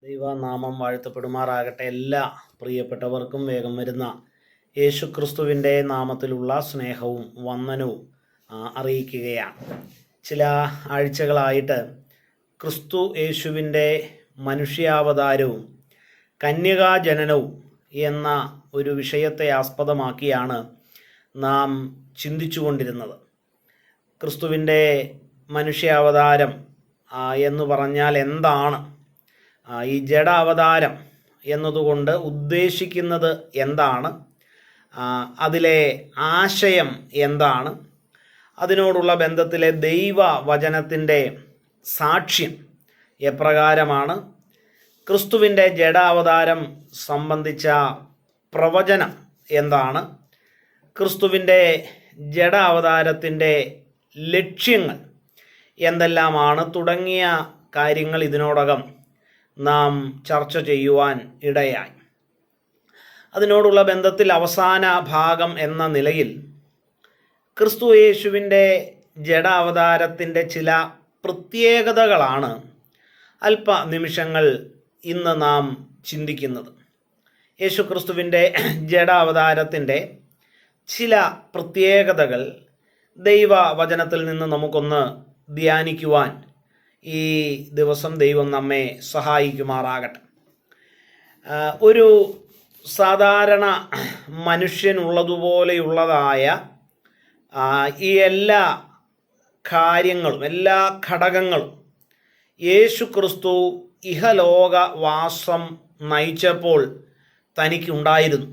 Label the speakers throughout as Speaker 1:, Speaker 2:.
Speaker 1: ദൈവനാമം വാഴ്ത്തപ്പെടുമാറാകട്ടെ. എല്ലാ പ്രിയപ്പെട്ടവർക്കും വേഗം വരുന്ന യേശുക്രിസ്തുവിൻ്റെ നാമത്തിലുള്ള സ്നേഹവും വന്ദനവും അറിയിക്കുകയാണ്. ചില ആഴ്ചകളായിട്ട് ക്രിസ്തു യേശുവിൻ്റെ മനുഷ്യാവതാരവും കന്യകാജനനവും എന്ന ഒരു വിഷയത്തെ ആസ്പദമാക്കിയാണ് നാം ചിന്തിച്ചു കൊണ്ടിരുന്നത്. ക്രിസ്തുവിൻ്റെ മനുഷ്യാവതാരം എന്ന് പറഞ്ഞാൽ എന്താണ്? ഈ ജഡ അവതാരം എന്നതുകൊണ്ട് ഉദ്ദേശിക്കുന്നത് എന്താണ്? അതിലെ ആശയം എന്താണ്? അതിനോടുള്ള ബന്ധത്തിലെ ദൈവവചനത്തിൻ്റെ സാക്ഷ്യം എപ്രകാരമാണ്? ക്രിസ്തുവിൻ്റെ ജഡ അവതാരം സംബന്ധിച്ച പ്രവചനം എന്താണ്? ക്രിസ്തുവിൻ്റെ ജഡ അവതാരത്തിൻ്റെ ലക്ഷ്യങ്ങൾ എന്തെല്ലാമാണ്? തുടങ്ങിയ കാര്യങ്ങൾ ഇതിനോടകം നാം ചർച്ച ചെയ്യുവാൻ ഇടയായി. അതിനോടുള്ള ബന്ധത്തിൽ അവസാന ഭാഗം എന്ന നിലയിൽ ക്രിസ്തു യേശുവിൻ്റെ ജഡ അവതാരത്തിൻ്റെ ചില പ്രത്യേകതകളാണ് അല്പ നിമിഷങ്ങൾ ഇന്ന് നാം ചിന്തിക്കുന്നത്. യേശു ക്രിസ്തുവിൻ്റെ ജഡ അവതാരത്തിൻ്റെ ചില പ്രത്യേകതകൾ ദൈവവചനത്തിൽ നിന്ന് നമുക്കൊന്ന് ധ്യാനിക്കുവാൻ ഈ ദിവസം ദൈവം നമ്മെ സഹായിക്കുമാറാകട്ടെ. ഒരു സാധാരണ മനുഷ്യനുള്ളതുപോലെയുള്ളതായ ഈ എല്ലാ കാര്യങ്ങളും, എല്ലാ ഘടകങ്ങളും യേശു ക്രിസ്തു ഇഹലോകവാസം നയിച്ചപ്പോൾ തനിക്കുണ്ടായിരുന്നു.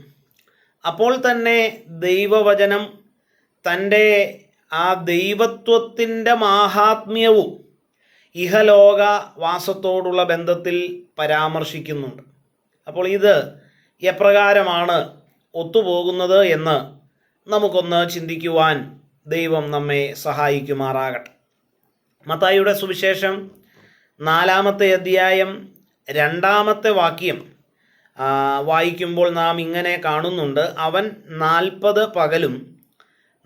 Speaker 1: അപ്പോൾ തന്നെ ദൈവവചനം തൻ്റെ ആ ദൈവത്വത്തിൻ്റെ മാഹാത്മ്യവും ഇഹലോകവാസത്തോടുള്ള ബന്ധത്തിൽ പരാമർശിക്കുന്നുണ്ട്. അപ്പോൾ ഇത് എപ്രകാരമാണ് ഒത്തുപോകുന്നത് എന്ന് നമുക്കൊന്ന് ചിന്തിക്കുവാൻ ദൈവം നമ്മെ സഹായിക്കുമാറാകട്ടെ. മത്തായിയുടെ സുവിശേഷം 4-ാമത്തെ അധ്യായം 2-ാമത്തെ വാക്യം വായിക്കുമ്പോൾ നാം ഇങ്ങനെ കാണുന്നുണ്ട്: അവൻ 40 പകലും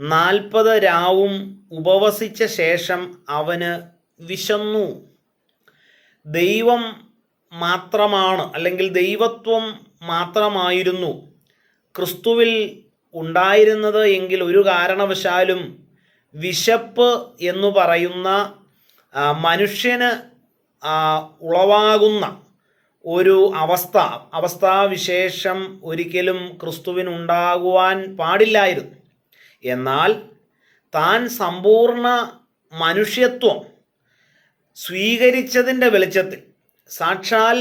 Speaker 1: 40 രാവും ഉപവസിച്ച ശേഷം അവന് വിശന്നു. ദൈവം മാത്രമാണ്, അല്ലെങ്കിൽ ദൈവത്വം മാത്രമായിരുന്നു ക്രിസ്തുവിൽ ഉണ്ടായിരുന്നത് എങ്കിൽ ഒരു കാരണവശാലും വിശപ്പ് എന്ന് പറയുന്ന മനുഷ്യന് ഉളവാകുന്ന ഒരു അവസ്ഥാവിശേഷം ഒരിക്കലും ക്രിസ്തുവിനുണ്ടാകുവാൻ പാടില്ലായിരുന്നു. എന്നാൽ താൻ സമ്പൂർണ്ണ മനുഷ്യത്വം സ്വീകരിച്ചതിൻ്റെ വെളിച്ചത്തിൽ, സാക്ഷാൽ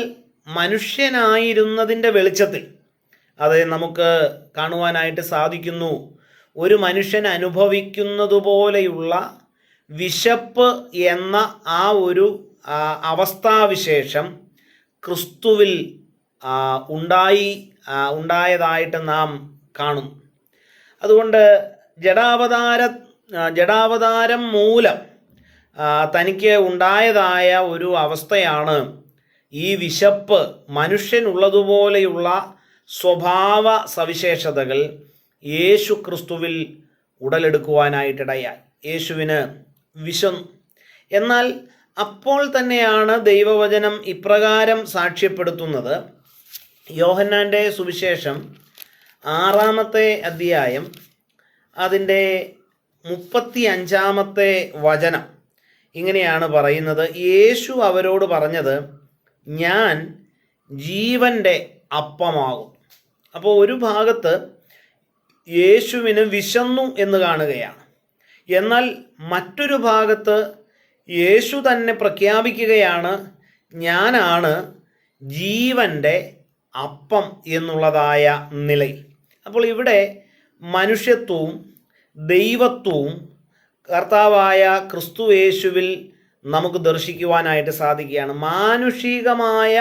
Speaker 1: മനുഷ്യനായിരുന്നതിൻ്റെ വെളിച്ചത്തിൽ അത് നമുക്ക് കാണുവാനായിട്ട് സാധിക്കുന്നു. ഒരു മനുഷ്യൻ അനുഭവിക്കുന്നതുപോലെയുള്ള വിശപ്പ് എന്ന ആ ഒരു അവസ്ഥാവിശേഷം ക്രിസ്തുവിൽ ഉണ്ടായതായിട്ട് നാം കാണുന്നു. അതുകൊണ്ട് ജഡാവതാരം മൂലം തനിക്ക് ഉണ്ടായതായ ഒരു അവസ്ഥയാണ് ഈ വിശപ്പ്. മനുഷ്യനുള്ളതുപോലെയുള്ള സ്വഭാവ സവിശേഷതകൾ യേശു ക്രിസ്തുവിൽ ഉടലെടുക്കുവാനായിട്ടിടയായി. യേശുവിന് വിശന്നു. എന്നാൽ അപ്പോൾ തന്നെയാണ് ദൈവവചനം ഇപ്രകാരം സാക്ഷ്യപ്പെടുത്തുന്നത്. യോഹന്നാൻ്റെ സുവിശേഷം 6-ാമത്തെ അധ്യായം അതിൻ്റെ 35-ാമത്തെ വചനം ഇങ്ങനെയാണ് പറയുന്നത്: യേശു അവരോട് പറഞ്ഞത്, ഞാൻ ജീവൻ്റെ അപ്പമാകും. അപ്പോൾ ഒരു ഭാഗത്ത് യേശുവിന് വിശന്നു എന്ന് കാണുകയാണ്. എന്നാൽ മറ്റൊരു ഭാഗത്ത് യേശു തന്നെ പ്രഖ്യാപിക്കുകയാണ്, ഞാനാണ് ജീവൻ്റെ അപ്പം എന്നുള്ളതായ നിലയിൽ. അപ്പോൾ ഇവിടെ മനുഷ്യത്വവും ദൈവത്വവും കർത്താവായ ക്രിസ്തു യേശുവിൽ നമുക്ക് ദർശിക്കുവാനായിട്ട് സാധിക്കുകയാണ്. മാനുഷികമായ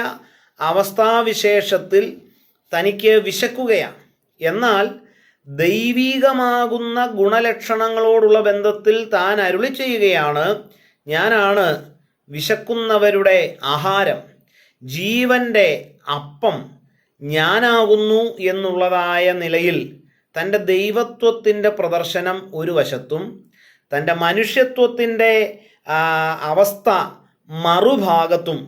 Speaker 1: അവസ്ഥാവിശേഷത്തിൽ തനിക്ക് വിശക്കുകയാണ്. എന്നാൽ ദൈവികമാകുന്ന ഗുണലക്ഷണങ്ങളോടുള്ള ബന്ധത്തിൽ താൻ അരുളി ചെയ്യുകയാണ്, ഞാനാണ് വിശക്കുന്നവരുടെ ആഹാരം, ജീവൻ്റെ അപ്പം ഞാനാകുന്നു എന്നുള്ളതായ നിലയിൽ തൻ്റെ ദൈവത്വത്തിൻ്റെ പ്രദർശനം ഒരു വശത്തും തൻ്റെ മനുഷ്യത്വത്തിൻ്റെ അവസ്ഥ മറുഭാഗത്തും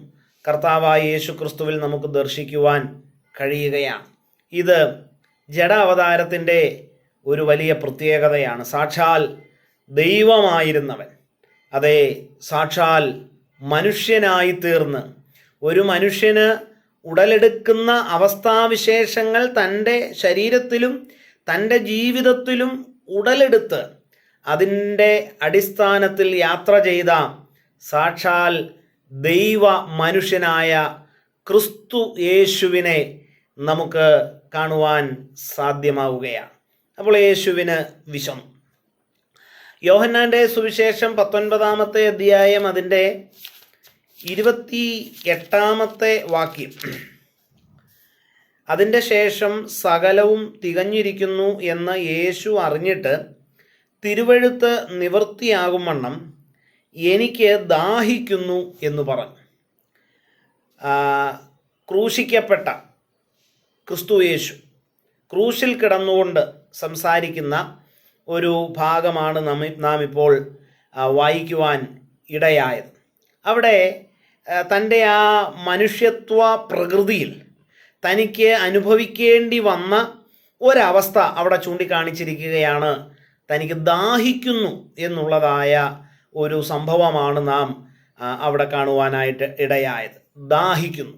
Speaker 1: കർത്താവായ യേശു ക്രിസ്തുവിൽ നമുക്ക് ദർശിക്കുവാൻ കഴിയുകയാണ്. ഇത് ജഡ അവതാരത്തിൻ്റെ ഒരു വലിയ പ്രത്യേകതയാണ്. സാക്ഷാൽ ദൈവമായിരുന്നവൻ, അതെ, സാക്ഷാൽ മനുഷ്യനായി തീർന്ന് ഒരു മനുഷ്യന് ഉടലെടുക്കുന്ന അവസ്ഥാവിശേഷങ്ങൾ തൻ്റെ ശരീരത്തിലും തൻ്റെ ജീവിതത്തിലും ഉടലെടുത്ത് അതിൻ്റെ അടിസ്ഥാനത്തിൽ യാത്ര ചെയ്ത സാക്ഷാൽ ദൈവ മനുഷ്യനായ ക്രിസ്തു യേശുവിനെ നമുക്ക് കാണുവാൻ സാധ്യമാവുകയാണ്. അപ്പോൾ യേശുവിന് വിശന്നു. യോഹന്നാൻ്റെ സുവിശേഷം 19-ാമത്തെ അധ്യായം അതിൻ്റെ 28-ാമത്തെ വാക്യം. അതിൻ്റെ ശേഷം സകലവും തികഞ്ഞിരിക്കുന്നു എന്ന് യേശു അറിഞ്ഞിട്ട് തിരുവെഴുത്ത് നിവൃത്തിയാകും വണ്ണം എനിക്ക് ദാഹിക്കുന്നു എന്ന് പറഞ്ഞു. ക്രൂശിക്കപ്പെട്ട ക്രിസ്തു യേശു ക്രൂശിൽ കിടന്നുകൊണ്ട് സംസാരിക്കുന്ന ഒരു ഭാഗമാണ് നാം ഇപ്പോൾ വായിക്കുവാൻ ഇടയായത്. അവിടെ തൻ്റെ ആ മനുഷ്യത്വ പ്രകൃതിയിൽ തനിക്ക് അനുഭവിക്കേണ്ടി വന്ന ഒരവസ്ഥ അവിടെ ചൂണ്ടിക്കാണിച്ചിരിക്കുകയാണ്. തനിക്ക് ദാഹിക്കുന്നു എന്നുള്ളതായ ഒരു സംഭവമാണ് നാം അവിടെ കാണുവാനായിട്ട് ഇടയായത്. ദാഹിക്കുന്നു.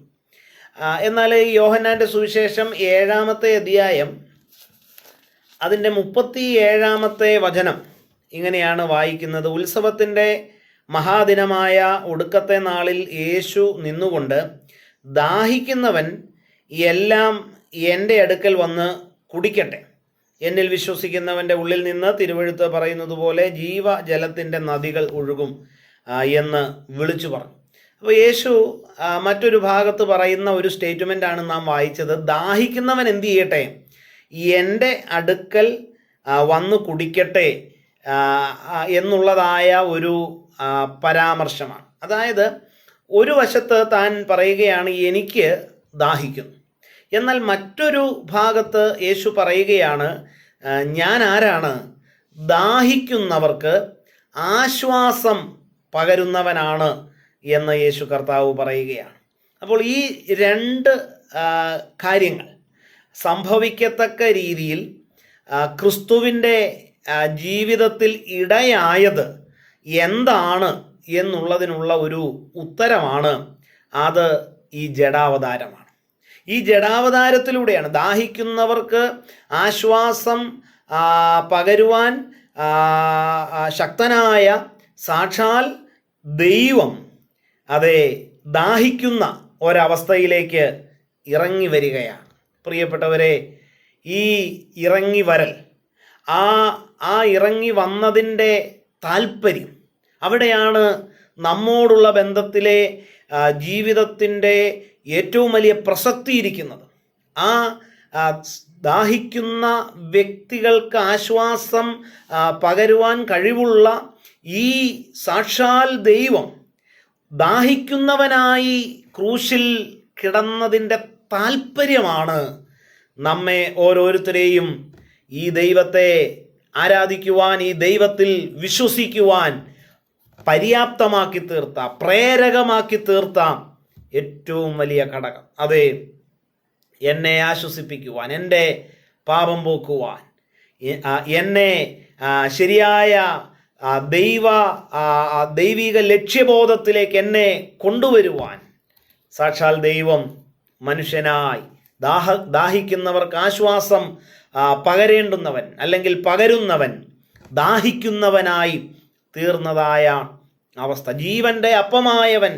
Speaker 1: എന്നാൽ യോഹന്നാൻ്റെ സുവിശേഷം 7-ാമത്തെ അധ്യായം അതിൻ്റെ 37-ാമത്തെ വചനം ഇങ്ങനെയാണ് വായിക്കുന്നത്. ഉത്സവത്തിൻ്റെ മഹാദിനമായ ഒടുക്കത്തെ നാളിൽ യേശു നിന്നുകൊണ്ട്, ദാഹിക്കുന്നവൻ എല്ലാം എൻ്റെ അടുക്കൽ വന്ന് കുടിക്കട്ടെ, എന്നിൽ വിശ്വസിക്കുന്നവൻ്റെ ഉള്ളിൽ നിന്ന് തിരുവെഴുത്ത് പറയുന്നത് പോലെ ജീവജലത്തിൻ്റെ നദികൾ ഒഴുകും എന്ന് വിളിച്ചു പറഞ്ഞു. അപ്പോൾ യേശു മറ്റൊരു ഭാഗത്ത് പറയുന്ന ഒരു സ്റ്റേറ്റ്മെൻ്റാണ് നാം വായിച്ചത്. ദാഹിക്കുന്നവൻ എന്ത് ചെയ്യട്ടെ? എൻ്റെ അടുക്കൽ വന്ന് കുടിക്കട്ടെ എന്നുള്ളതായ ഒരു പരാമർശമാണ്. അതായത് ഒരു വശത്ത് താൻ പറയുകയാണ് എനിക്ക് ദാഹിക്കുന്നു, എന്നാൽ മറ്റൊരു ഭാഗത്ത് യേശു പറയുകയാണ് ഞാൻ ആരാണ്? ദാഹിക്കുന്നവർക്ക് ആശ്വാസം പകരുന്നവനാണ് എന്ന് യേശു കർത്താവ് പറയുകയാണ്. അപ്പോൾ ഈ രണ്ട് കാര്യങ്ങൾ സംഭവിക്കത്തക്ക രീതിയിൽ ക്രിസ്തുവിൻ്റെ ജീവിതത്തിൽ ഇടയായത് എന്താണ് എന്നുള്ളതിനുള്ള ഒരു ഉത്തരമാണ് അത് ഈ ജഡാവതാരമാണ്. ഈ ജഡാവതാരത്തിലൂടെയാണ് ദാഹിക്കുന്നവർക്ക് ആശ്വാസം പകരുവാൻ ശക്തനായ സാക്ഷാൽ ദൈവം അതെ ദാഹിക്കുന്ന ഒരവസ്ഥയിലേക്ക് ഇറങ്ങി വരികയാണ്. പ്രിയപ്പെട്ടവരെ, ഈ ഇറങ്ങി വരൽ, ആ ഇറങ്ങി വന്നതിൻ്റെ താല്പര്യം, അവിടെയാണ് നമ്മോടുള്ള ബന്ധത്തിലെ ജീവിതത്തിൻ്റെ ഏറ്റവും വലിയ പ്രസക്തി ഇരിക്കുന്നത്. ആ ദാഹിക്കുന്ന വ്യക്തികൾക്ക് ആശ്വാസം പകരുവാൻ കഴിവുള്ള ഈ സാക്ഷാൽ ദൈവം ദാഹിക്കുന്നവനായി ക്രൂശിൽ കിടന്നതിൻ്റെ താല്പര്യമാണ് നമ്മെ ഓരോരുത്തരെയും ഈ ദൈവത്തെ ആരാധിക്കുവാൻ, ഈ ദൈവത്തിൽ വിശ്വസിക്കുവാൻ പര്യാപ്തമാക്കി തീർത്ത, പ്രേരകമാക്കി തീർത്ത ഏറ്റവും വലിയ ഘടകം. അതെ, എന്നെ ആശ്വസിപ്പിക്കുവാൻ, എൻ്റെ പാപം പോക്കുവാൻ, എന്നെ ശരിയായ ദൈവിക ലക്ഷ്യബോധത്തിലേക്ക് എന്നെ കൊണ്ടുവരുവാൻ സാക്ഷാൽ ദൈവം മനുഷ്യനായി ദാഹിക്കുന്നവർക്ക് ആശ്വാസം പകരേണ്ടുന്നവൻ അല്ലെങ്കിൽ പകരുന്നവൻ ദാഹിക്കുന്നവനായി തീർന്നതായ അവസ്ഥ. ജീവൻ്റെ അപ്പമായവൻ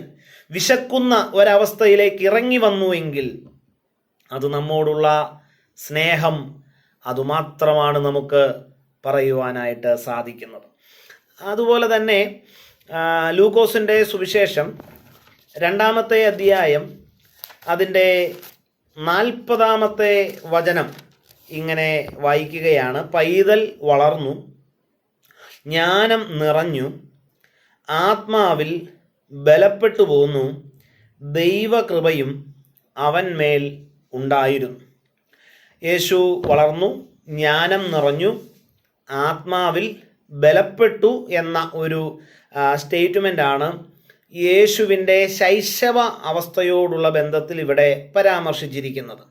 Speaker 1: വിശക്കുന്ന ഒരവസ്ഥയിലേക്ക് ഇറങ്ങി വന്നുവെങ്കിൽ അത് നമ്മോടുള്ള സ്നേഹം അതുമാത്രമാണ് നമുക്ക് പറയുവാനായിട്ട് സാധിക്കുന്നത്. അതുപോലെ തന്നെ ലൂക്കോസിൻ്റെ സുവിശേഷം 2-ാമത്തെ അധ്യായം അതിൻ്റെ 40-ാമത്തെ വചനം ഇങ്ങനെ വായിക്കുകയാണ്. പൈതൽ വളർന്നു, ജ്ഞാനം നിറഞ്ഞു, ആത്മാവിൽ ബലപ്പെട്ടു പോന്നു, ദൈവകൃപയും അവന്മേൽ ഉണ്ടായിരുന്നു. യേശു വളർന്നു, ജ്ഞാനം നിറഞ്ഞു, ആത്മാവിൽ ബലപ്പെട്ടു എന്ന ഒരു സ്റ്റേറ്റ്മെൻ്റാണ് യേശുവിൻ്റെ ശൈശവ അവസ്ഥയോടുള്ള ബന്ധത്തിൽ ഇവിടെ പരാമർശിച്ചിരിക്കുന്നത്.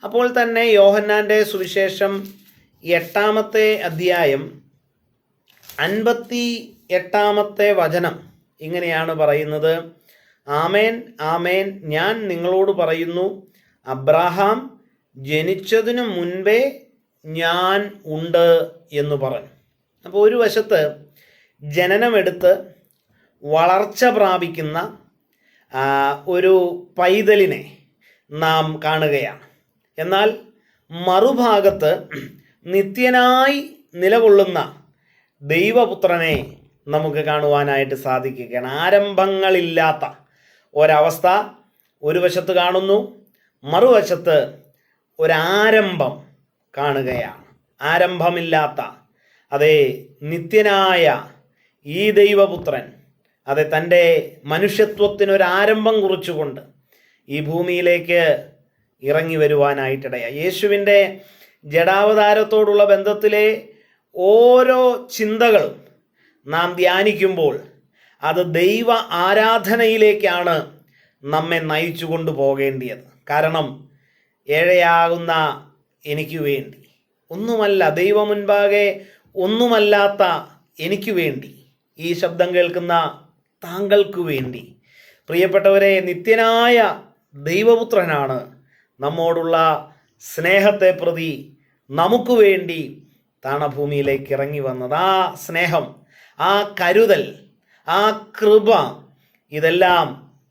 Speaker 1: അപ്പോൾ തന്നെ യോഹന്നാൻ്റെ സുവിശേഷം 8-ാമത്തെ അധ്യായം 58-ാമത്തെ വചനം ഇങ്ങനെയാണ് പറയുന്നത്: ആമേൻ ആമേൻ, ഞാൻ നിങ്ങളോട് പറയുന്നു, അബ്രാഹാം ജനിച്ചതിനു മുൻപേ ഞാൻ ഉണ്ട് എന്ന് പറഞ്ഞു. അപ്പോൾ ഒരു വശത്ത് ജനനമെടുത്ത് വളർച്ച പ്രാപിക്കുന്ന ഒരു പൈതലിനെ നാം കാണുകയാണ്. എന്നാൽ മറുഭാഗത്ത് നിത്യനായി നിലകൊള്ളുന്ന ദൈവപുത്രനെ നമുക്ക് കാണുവാനായിട്ട് സാധിക്കുകയാണ്. ആരംഭങ്ങളില്ലാത്ത ഒരവസ്ഥ ഒരു വശത്ത് കാണുന്നു, മറുവശത്ത് ഒരാരംഭം കാണുകയാണ്. ആരംഭമില്ലാത്ത, അതെ, നിത്യനായ ഈ ദൈവപുത്രൻ, അതെ, തൻ്റെ മനുഷ്യത്വത്തിനൊരാരംഭം കുറിച്ചുകൊണ്ട് ഈ ഭൂമിയിലേക്ക് ഇറങ്ങി വരുവാനായിട്ടിടയായി. യേശുവിൻ്റെ ജഡാവതാരത്തോടുള്ള ബന്ധത്തിലെ ഓരോ ചിന്തകളും നാം ധ്യാനിക്കുമ്പോൾ അത് ദൈവ ആരാധനയിലേക്കാണ് നമ്മെ നയിച്ചു കൊണ്ടു പോകേണ്ടിയത്. കാരണം ഏഴയാകുന്ന എനിക്ക് വേണ്ടി ഒന്നുമല്ല, ദൈവം മുൻപാകെ ഒന്നുമല്ലാത്ത എനിക്ക് വേണ്ടി, ഈ ശബ്ദം കേൾക്കുന്ന താങ്കൾക്ക് വേണ്ടി, പ്രിയപ്പെട്ടവരെ, നിത്യനായ ദൈവപുത്രനാണ് നമ്മോടുള്ള സ്നേഹത്തെ പ്രതി നമുക്ക് വേണ്ടി താണഭൂമിയിലേക്ക് ഇറങ്ങി വന്നത്. ആ സ്നേഹം, ആ കരുതൽ, ആ കൃപ, ഇതെല്ലാം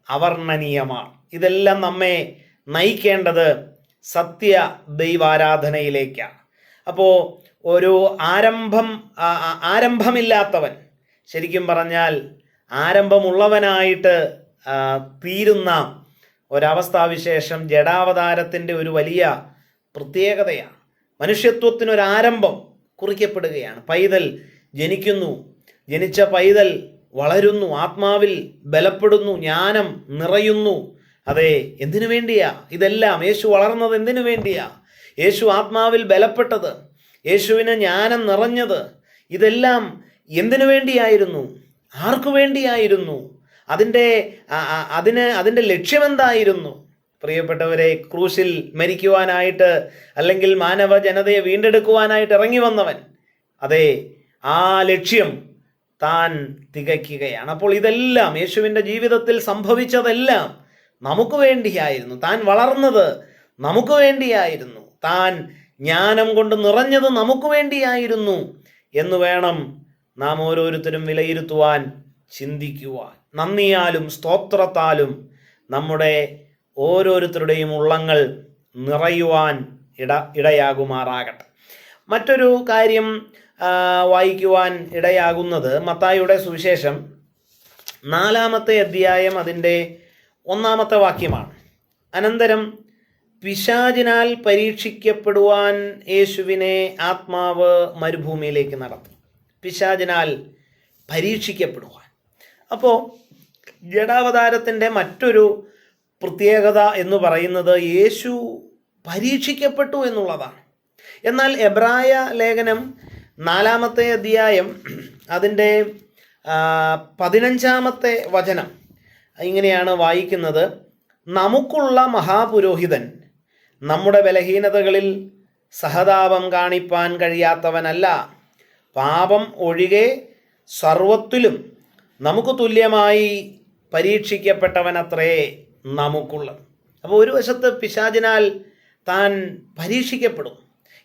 Speaker 1: അവർണ്ണനീയമാണ്. ഇതെല്ലാം നമ്മെ നയിക്കേണ്ടത് സത്യ ദൈവാരാധനയിലേക്കാണ്. അപ്പോൾ ഒരു ആരംഭമില്ലാത്തവൻ, ശരിക്കും പറഞ്ഞാൽ ആരംഭമുള്ളവനായിട്ട് തീരുന്ന ഒരവസ്ഥാവിശേഷം ജഡാവതാരത്തിൻ്റെ ഒരു വലിയ പ്രത്യേകതയാണ്. മനുഷ്യത്വത്തിനൊരാരംഭം കുറിക്കപ്പെടുകയാണ്. പൈതൽ ജനിക്കുന്നു, ജനിച്ച പൈതൽ വളരുന്നു, ആത്മാവിൽ ബലപ്പെടുന്നു, ജ്ഞാനം നിറയുന്നു. അതെ, എന്തിനു വേണ്ടിയാ ഇതെല്ലാം? യേശു വളർന്നത് എന്തിനു വേണ്ടിയാ? യേശു ആത്മാവിൽ ബലപ്പെട്ടത്, യേശുവിന് ജ്ഞാനം നിറഞ്ഞത്, ഇതെല്ലാം എന്തിനു വേണ്ടിയായിരുന്നു? ആർക്കു വേണ്ടിയായിരുന്നു? അതിൻ്റെ ലക്ഷ്യമെന്തായിരുന്നു? പ്രിയപ്പെട്ടവരെ, ക്രൂശിൽ മരിക്കുവാനായിട്ട്, അല്ലെങ്കിൽ മാനവ ജനതയെ വീണ്ടെടുക്കുവാനായിട്ട് ഇറങ്ങി വന്നവൻ, അതെ, ആ ലക്ഷ്യം താൻ തികയ്ക്കുകയാണ്. അപ്പോൾ ഇതെല്ലാം യേശുവിൻ്റെ ജീവിതത്തിൽ സംഭവിച്ചതെല്ലാം നമുക്ക് വേണ്ടിയായിരുന്നു. താൻ വളർന്നത് നമുക്ക് വേണ്ടിയായിരുന്നു. താൻ ജ്ഞാനം കൊണ്ട് നിറഞ്ഞത് നമുക്ക് വേണ്ടിയായിരുന്നു എന്ന് വേണം നാം ഓരോരുത്തരും വിലയിരുത്തുവാൻ, ചിന്തിക്കുവാൻ. നന്ദിയാലും സ്തോത്രത്താലും നമ്മുടെ ഓരോരുത്തരുടെയും ഉള്ളങ്ങൾ നിറയുവാൻ ഇടയാകുമാറാകട്ടെ. മറ്റൊരു കാര്യം വായിക്കുവാൻ ഇടയാകുന്നത് മത്തായിയുടെ സുവിശേഷം 4-ാമത്തെ അധ്യായം അതിൻ്റെ 1-ാമത്തെ വാക്യമാണ്. അനന്തരം പിശാചിനാൽ പരീക്ഷിക്കപ്പെടുവാൻ യേശുവിനെ ആത്മാവ് മരുഭൂമിയിലേക്ക് നടത്തി. പിശാചിനാൽ പരീക്ഷിക്കപ്പെടുവാൻ. അപ്പോൾ ജഡാവതാരത്തിൻ്റെ മറ്റൊരു പ്രത്യേകത എന്ന് പറയുന്നത് യേശു പരീക്ഷിക്കപ്പെട്ടു എന്നുള്ളതാണ്. എന്നാൽ എബ്രായ ലേഖനം 4-ാമത്തെ അധ്യായം അതിൻ്റെ 15-ാമത്തെ വചനം ഇങ്ങനെയാണ് വായിക്കുന്നത്: നമുക്കുള്ള മഹാപുരോഹിതൻ നമ്മുടെ ബലഹീനതകളിൽ സഹതാപം കാണിപ്പാൻ കഴിയാത്തവനല്ല, പാപം ഒഴികെ സർവത്തിലും നമുക്ക് തുല്യമായി പരീക്ഷിക്കപ്പെട്ടവനത്രേ നമുക്കുള്ളത്. അപ്പോൾ ഒരു വശത്ത് പിശാചിനാൽ താൻ പരീക്ഷിക്കപ്പെടും,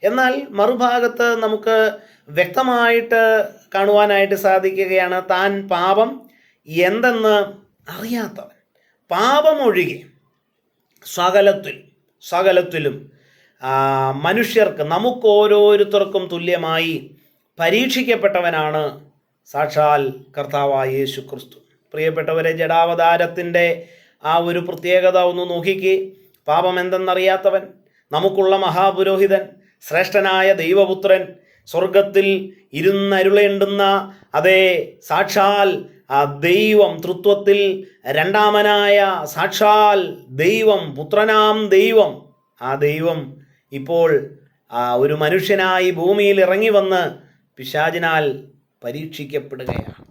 Speaker 1: എന്നാൽ മറുഭാഗത്ത് നമുക്ക് വ്യക്തമായിട്ട് കാണുവാനായിട്ട് സാധിക്കുകയാണ് താൻ പാപം എന്തെന്ന് അറിയാത്തവൻ. പാപമൊഴികെ സകലത്തിലും മനുഷ്യർക്ക്, നമുക്ക് ഓരോരുത്തർക്കും തുല്യമായി പരീക്ഷിക്കപ്പെട്ടവനാണ് സാക്ഷാൽ കർത്താവായ യേശു ക്രിസ്തു. പ്രിയപ്പെട്ടവരെ, ജഡാവതാരത്തിൻ്റെ ആ ഒരു പ്രത്യേകത ഒന്ന് നോക്കിക്കേ. പാപം എന്തെന്നറിയാത്തവൻ, നമുക്കുള്ള മഹാപുരോഹിതൻ, ശ്രേഷ്ഠനായ ദൈവപുത്രൻ, സ്വർഗത്തിൽ ഇരുന്നരുളേണ്ടുന്ന അതേ സാക്ഷാൽ ആ ദൈവം, തൃത്വത്തിൽ രണ്ടാമനായ സാക്ഷാൽ ദൈവം, പുത്രനാം ദൈവം, ആ ദൈവം ഇപ്പോൾ ഒരു മനുഷ്യനായി ഭൂമിയിൽ ഇറങ്ങി വന്ന് പിശാചിനാൽ പരീക്ഷിക്കപ്പെടുകയാണ്.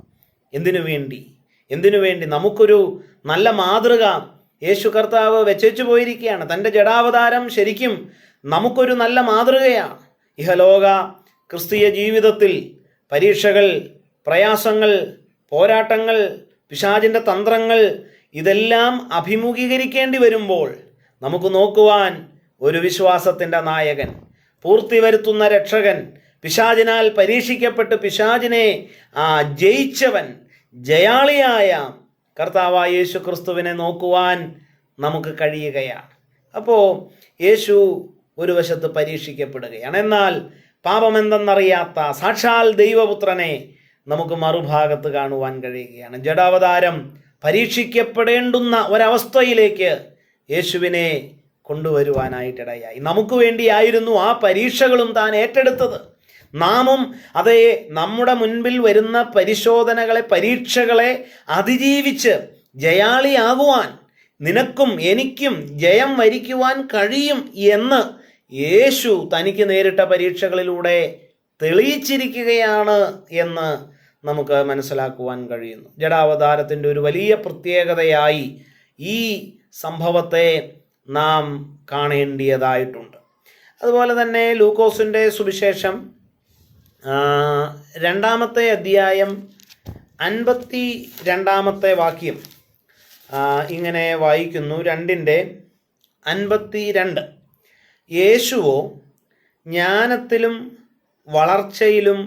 Speaker 1: എന്തിനു വേണ്ടി? എന്തിനു വേണ്ടി? നമുക്കൊരു നല്ല മാതൃക യേശു കർത്താവ് വെച്ചു പോയിരിക്കുകയാണ്. തൻ്റെ ജഡാവതാരം ശരിക്കും നമുക്കൊരു നല്ല മാതൃകയാണ്. ഇഹലോക ക്രിസ്തീയ ജീവിതത്തിൽ പരീക്ഷകൾ, പ്രയാസങ്ങൾ, പോരാട്ടങ്ങൾ, പിശാചിൻ്റെ തന്ത്രങ്ങൾ ഇതെല്ലാം അഭിമുഖീകരിക്കേണ്ടി വരുമ്പോൾ നമുക്ക് നോക്കുവാൻ ഒരു വിശ്വാസത്തിൻ്റെ നായകൻ, പൂർത്തി വരുത്തുന്ന രക്ഷകൻ, പിശാചിനാൽ പരീക്ഷിക്കപ്പെട്ട് പിശാചിനെ ജയിച്ചവൻ, ജയാളിയായ കർത്താവായ യേശു ക്രിസ്തുവിനെ നോക്കുവാൻ നമുക്ക് കഴിയുകയാണ്. അപ്പോൾ യേശു ഒരു വശത്ത് പരീക്ഷിക്കപ്പെടുകയാണ്. എന്നാൽ പാപമെന്തെന്നറിയാത്ത സാക്ഷാൽ ദൈവപുത്രനെ നമുക്ക് മറുഭാഗത്ത് കാണുവാൻ കഴിയുകയാണ്. ജഡാവതാരം പരീക്ഷിക്കപ്പെടേണ്ടുന്ന ഒരവസ്ഥയിലേക്ക് യേശുവിനെ കൊണ്ടുവരുവാനായിട്ടിടയായി. നമുക്ക് വേണ്ടിയായിരുന്നു ആ പരീക്ഷകളും താൻ ഏറ്റെടുത്തത്. നാമും അതേ നമ്മുടെ മുൻപിൽ വരുന്ന പരിശോധനകളെ, പരീക്ഷകളെ അതിജീവിച്ച് ജയാളിയാകുവാൻ നിനക്കും എനിക്കും ജയം വരിക്കുവാൻ കഴിയും എന്ന് യേശു തനിക്ക് നേരിട്ട പരീക്ഷകളിലൂടെ തെളിയിച്ചിരിക്കുകയാണ് എന്ന് നമുക്ക് മനസ്സിലാക്കുവാൻ കഴിയുന്നു. ജഡാവതാരത്തിൻ്റെ ഒരു വലിയ പ്രത്യേകതയായി ഈ സംഭവത്തെ നാം കാണേണ്ടിയതായിട്ടുണ്ട്. അതുപോലെ തന്നെ ലൂക്കോസിൻ്റെ സുവിശേഷം 2-ാമത്തെ അധ്യായം 52-ാമത്തെ വാക്യം ഇങ്ങനെ വായിക്കുന്നു. 2:52 യേശുവോ ജ്ഞാനത്തിലും വളർച്ചയിലും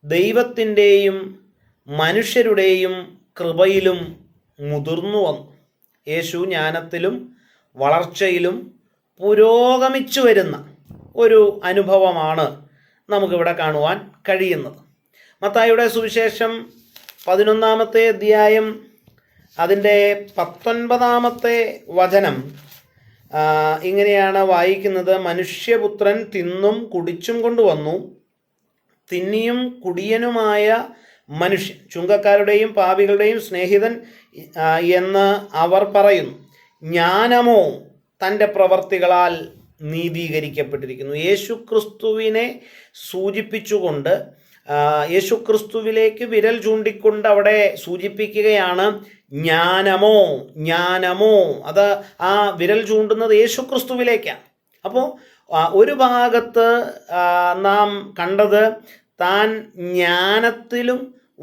Speaker 1: ദൈവത്തിൻ്റെയും മനുഷ്യരുടെയും കൃപയിലും മുതിർന്നു വന്നു. യേശു ജ്ഞാനത്തിലും വളർച്ചയിലും പുരോഗമിച്ചു വരുന്ന ഒരു അനുഭവമാണ് നമുക്കിവിടെ കാണുവാൻ കഴിയുന്നത്. മത്തായിയുടെ സുവിശേഷം 11-ാമത്തെ അധ്യായം അതിൻ്റെ 19-ാമത്തെ വചനം ഇങ്ങനെയാണ് വായിക്കുന്നത്. മനുഷ്യപുത്രൻ തിന്നും കുടിച്ചും കൊണ്ടുവന്നു, തിന്നിയും കുടിയനുമായ മനുഷ്യൻ, ചുങ്കക്കാരുടെയും പാപികളുടെയും സ്നേഹിതൻ എന്ന് അവർ പറയുന്നു. ജ്ഞാനമോ തൻ്റെ പ്രവർത്തികളാൽ നീതീകരിക്കപ്പെട്ടിരിക്കുന്നു. യേശുക്രിസ്തുവിനെ സൂചിപ്പിച്ചുകൊണ്ട്, യേശുക്രിസ്തുവിലേക്ക് വിരൽ ചൂണ്ടിക്കൊണ്ട് അവിടെ സൂചിപ്പിക്കുകയാണ് ജ്ഞാനമോ, ജ്ഞാനമോ. അത് ആ വിരൽ ചൂണ്ടുന്നത് യേശുക്രിസ്തുവിലേക്കാണ്. അപ്പോൾ ഒരു ഭാഗത്ത് നാം കണ്ടത് താൻ ജ്ഞാനത്തിലും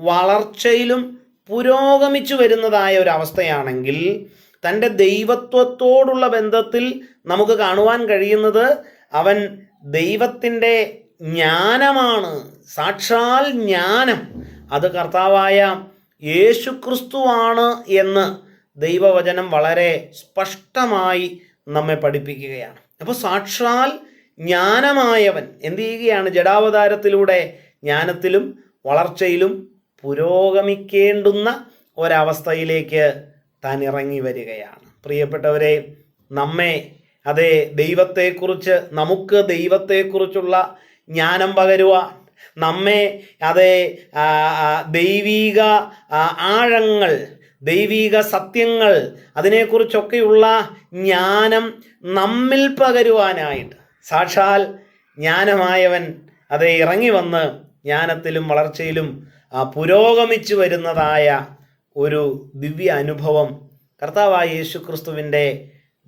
Speaker 1: വളർച്ചയിലും പുരോഗമിച്ചു വരുന്നതായ ഒരവസ്ഥയാണെങ്കിൽ, തൻ്റെ ദൈവത്വത്തോടുള്ള ബന്ധത്തിൽ നമുക്ക് കാണുവാൻ കഴിയുന്നത് അവൻ ദൈവത്തിൻ്റെ ജ്ഞാനമാണ്, സാക്ഷാൽ ജ്ഞാനം. അത് കർത്താവായ യേശുക്രിസ്തുവാണ് എന്ന് ദൈവവചനം വളരെ സ്പഷ്ടമായി നമ്മെ പഠിപ്പിക്കുകയാണ്. അപ്പോൾ സാക്ഷാൽ ജ്ഞാനമായവൻ എന്ത് ചെയ്യുകയാണ്? ജഡാവതാരത്തിലൂടെ ജ്ഞാനത്തിലും വളർച്ചയിലും പുരോഗമിക്കേണ്ടുന്ന ഒരവസ്ഥയിലേക്ക് താൻ ഇറങ്ങി വരികയാണ്. പ്രിയപ്പെട്ടവരെ, നമ്മെ അതേ ദൈവത്തെക്കുറിച്ച്, നമുക്ക് ദൈവത്തെക്കുറിച്ചുള്ള ജ്ഞാനം പകരുവാൻ, നമ്മെ അതേ ദൈവീക ആഴങ്ങൾ, ദൈവീക സത്യങ്ങൾ, അതിനെക്കുറിച്ചൊക്കെയുള്ള ജ്ഞാനം നമ്മിൽ പകരുവാനായിട്ട് സാക്ഷാൽ ജ്ഞാനമായവൻ അതേ ഇറങ്ങി വന്ന് ജ്ഞാനത്തിലും വളർച്ചയിലും പുരോഗമിച്ചു വരുന്നതായ ഒരു ദിവ്യ അനുഭവം കർത്താവായ യേശുക്രിസ്തുവിൻ്റെ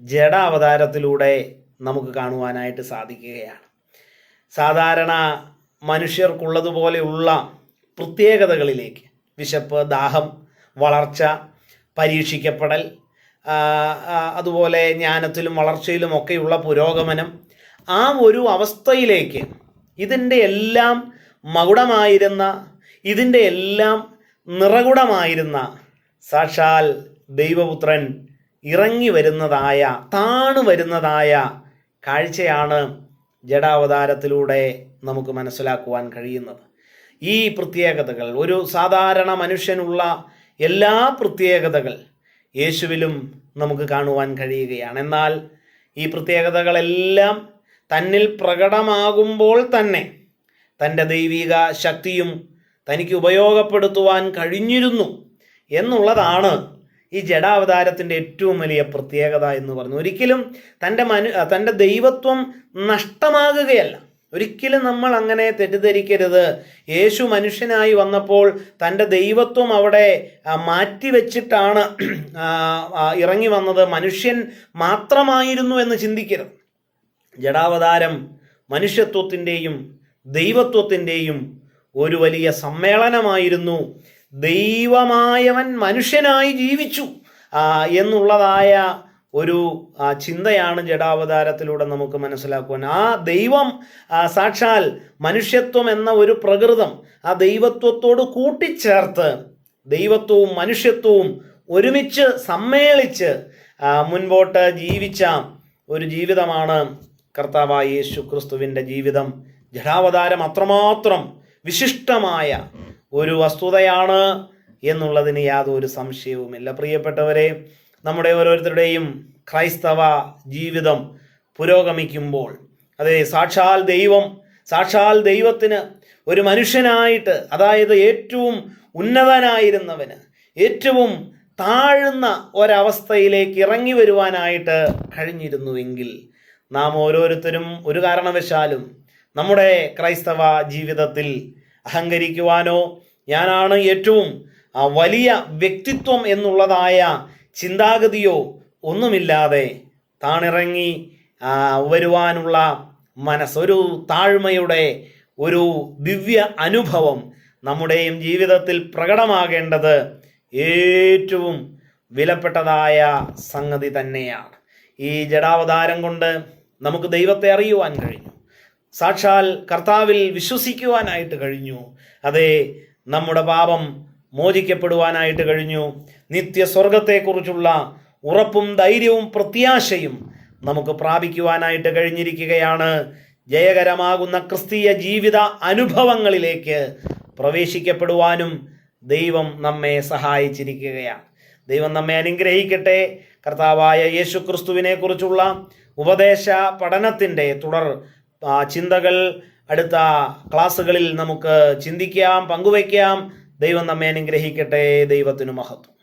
Speaker 1: ജഡാവതാരത്തിലൂടെ നമുക്ക് കാണുവാനായിട്ട് സാധിക്കുകയാണ്. സാധാരണ മനുഷ്യർക്കുള്ളതുപോലെയുള്ള പ്രത്യേകതകളിലേക്ക്, വിശപ്പ്, ദാഹം, വളർച്ച, പരീക്ഷിക്കപ്പെടൽ, അതുപോലെ ജ്ഞാനത്തിലും വളർച്ചയിലും ഒക്കെയുള്ള പുരോഗമനം, ആ ഒരു അവസ്ഥയിലേക്ക് ഇതിൻ്റെ എല്ലാം മകുടമായിരുന്ന, ഇതിൻ്റെ എല്ലാം നിറകുടമായിരുന്ന സാക്ഷാൽ ദൈവപുത്രൻ ഇറങ്ങി വരുന്നതായ, താണു വരുന്നതായ കാഴ്ചയാണ് ജഡാവതാരത്തിലൂടെ നമുക്ക് മനസ്സിലാക്കുവാൻ കഴിയുന്നത്. ഈ പ്രത്യേകതകൾ, ഒരു സാധാരണ മനുഷ്യനുള്ള എല്ലാ പ്രത്യേകതകൾ യേശുവിലും നമുക്ക് കാണുവാൻ കഴിയുകയാണ്. എന്നാൽ ഈ പ്രത്യേകതകളെല്ലാം തന്നിൽ പ്രകടമാകുമ്പോൾ തന്നെ തൻ്റെ ദൈവിക ശക്തിയും തനിക്ക് ഉപയോഗപ്പെടുത്തുവാൻ കഴിഞ്ഞിരുന്നു എന്നുള്ളതാണ് ഈ ജഡാവതാരത്തിൻ്റെ ഏറ്റവും വലിയ പ്രത്യേകത എന്ന് പറഞ്ഞു. ഒരിക്കലും തൻ്റെ ദൈവത്വം നഷ്ടമാകുകയല്ല. ഒരിക്കലും നമ്മൾ അങ്ങനെ തെറ്റിദ്ധരിക്കരുത്. യേശു മനുഷ്യനായി വന്നപ്പോൾ തൻ്റെ ദൈവത്വം അവിടെ മാറ്റിവെച്ചിട്ടാണ് ഇറങ്ങി വന്നത്, മനുഷ്യൻ മാത്രമായിരുന്നു എന്ന് ചിന്തിക്കരുത്. ജഡാവതാരം മനുഷ്യത്വത്തിൻ്റെയും ദൈവത്വത്തിൻ്റെയും ഒരു വലിയ സമ്മേളനമായിരുന്നു. ദൈവമായവൻ മനുഷ്യനായി ജീവിച്ചു എന്നുള്ളതായ ഒരു ചിന്തയാണ് ജഡാവതാരത്തിലൂടെ നമുക്ക് മനസ്സിലാക്കുവാൻ. ആ ദൈവം സാക്ഷാൽ മനുഷ്യത്വം എന്ന ഒരു പ്രകൃതം ആ ദൈവത്വത്തോട് കൂട്ടിച്ചേർത്ത് ദൈവത്വവും മനുഷ്യത്വവും ഒരുമിച്ച് സമ്മേളിച്ച് മുൻപോട്ട് ജീവിച്ച ഒരു ജീവിതമാണ് കർത്താവായ യേശു ക്രിസ്തുവിൻ്റെ ജീവിതം. ജഡാവതാരം അത്രമാത്രം വിശിഷ്ടമായ ഒരു വസ്തുതയാണ് എന്നുള്ളതിന് യാതൊരു സംശയവുമില്ല. പ്രിയപ്പെട്ടവരെ, നമ്മുടെ ഓരോരുത്തരുടെയും ക്രൈസ്തവ ജീവിതം പുരോഗമിക്കുമ്പോൾ അതെ സാക്ഷാൽ ദൈവത്തിന് ഒരു മനുഷ്യനായിട്ട്, അതായത് ഏറ്റവും ഉന്നതനായിരുന്നവന് ഏറ്റവും താഴ്ന്ന ഒരവസ്ഥയിലേക്ക് ഇറങ്ങി വരുവാനായിട്ട് കഴിഞ്ഞിരുന്നുവെങ്കിൽ നാം ഓരോരുത്തരും ഒരു കാരണവശാലും നമ്മുടെ ക്രൈസ്തവ ജീവിതത്തിൽ അഹങ്കരിക്കുവാനോ ഞാനാണ് ഏറ്റവും വലിയ വ്യക്തിത്വം എന്നുള്ളതായ ചിന്താഗതിയോ ഒന്നുമില്ലാതെ താണിറങ്ങി വരുവാനുള്ള ഒരു താഴ്മയുടെ ഒരു ദിവ്യ അനുഭവം നമ്മുടെയും ജീവിതത്തിൽ പ്രകടമാകേണ്ടത് ഏറ്റവും വിലപ്പെട്ടതായ സംഗതി തന്നെയാണ്. ഈ ജഡാവതാരം കൊണ്ട് നമുക്ക് ദൈവത്തെ അറിയുവാൻ കഴിഞ്ഞു, സാക്ഷാൽ കർത്താവിൽ വിശ്വസിക്കുവാനായിട്ട് കഴിഞ്ഞു. അതെ, നമ്മുടെ പാപം മോചിക്കപ്പെടുവാനായിട്ട് കഴിഞ്ഞു. നിത്യസ്വർഗത്തെക്കുറിച്ചുള്ള ഉറപ്പും ധൈര്യവും പ്രത്യാശയും നമുക്ക് പ്രാപിക്കുവാനായിട്ട് കഴിഞ്ഞിരിക്കുകയാണ്. ജയകരമാകുന്ന ക്രിസ്തീയ ജീവിത അനുഭവങ്ങളിലേക്ക് പ്രവേശിക്കപ്പെടുവാനും ദൈവം നമ്മെ സഹായിച്ചിരിക്കുകയാണ്. ദൈവം നമ്മെ അനുഗ്രഹിക്കട്ടെ. കർത്താവായ യേശു ക്രിസ്തുവിനെ കുറിച്ചുള്ള ഉപദേശ പഠനത്തിൻ്റെ തുടർ ചിന്തകൾ അടുത്ത ക്ലാസ്സുകളിൽ നമുക്ക് ചിന്തിക്കാം, പങ്കുവയ്ക്കാം. ദൈവം നമ്മെ അനുഗ്രഹിക്കട്ടെ. ദൈവത്തിനു മഹത്വം.